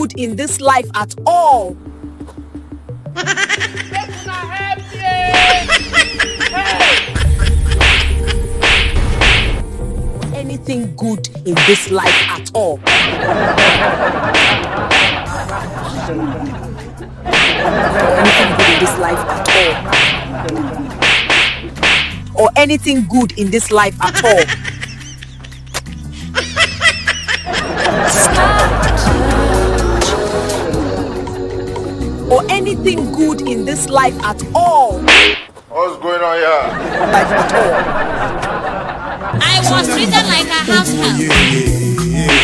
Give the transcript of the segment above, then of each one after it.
good in this life at all. Anything good in this life at all. Anything good in this life at all. Or anything good in this life at all. Or anything good in this life at all. What's going on here? Life at all. I was treated like a house help.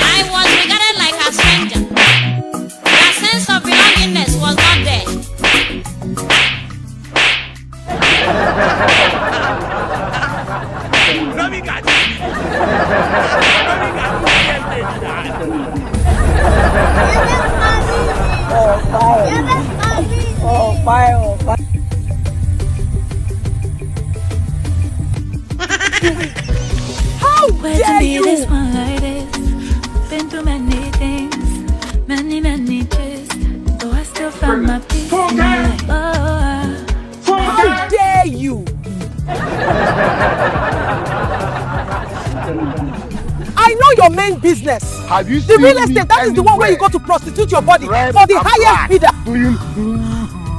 I was regarded like a stranger. That sense of belongingness was not there. Oh, fire. How dare you? This one like this. Been through many things, many twists. Though I still found my peace in my life. How dare you? I know your main business. Have you The seen real me estate, that is the one where you go to prostitute your body Red for the and highest black? bidder.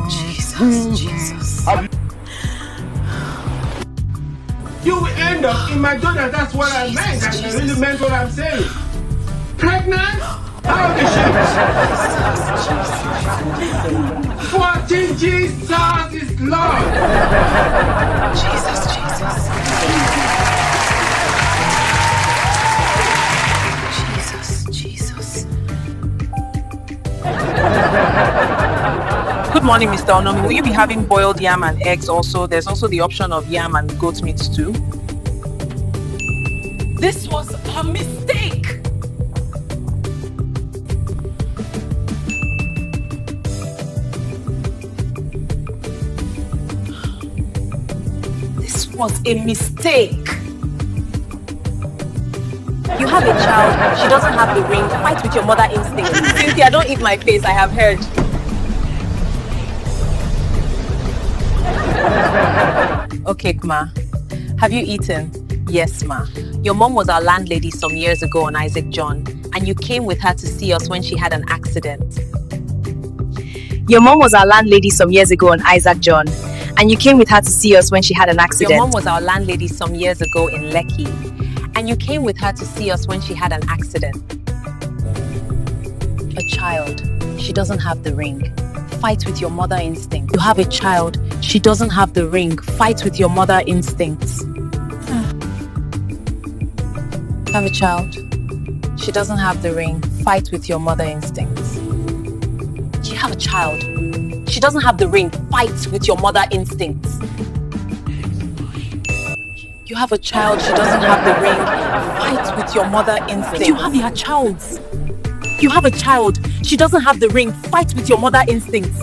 Jesus. You will end up in McDonald's. That's what I meant. I really meant what I'm saying. Pregnant? How old is she? 14 Jesus is Lord. Jesus. Good morning, Mr. Onomi. Will you be having boiled yam and eggs also? There's also the option of yam and goat meat too. This was a mistake. This was a mistake. You have a child, she doesn't have the ring. Fight with your mother instinct. Cynthia, don't eat my face, I have heard. Okay, Ma. Have you eaten? Yes, Ma. Your mom was our landlady some years ago on Isaac John, and you came with her to see us when she had an accident. Your mom was our landlady some years ago on Isaac John, and you came with her to see us when she had an accident. Your mom was our landlady some years ago in Lekki, and you came with her to see us when she had an accident. A child, she doesn't have the ring. Fight with your mother instinct. You have a child, she doesn't have the ring. Fight with your mother instincts. You have a child, she doesn't have the ring. Fight with your mother instincts. You have a child, she doesn't have the ring. Fight with your mother instincts. You have a child, she doesn't have the ring. Fight with your mother instincts. You have your child. You have a child, she doesn't have the ring. Fight with your mother instincts.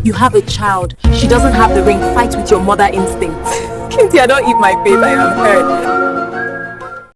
You have a child, she doesn't have the ring. Fight with your mother instincts. Cynthia, don't eat my face, I am hurt.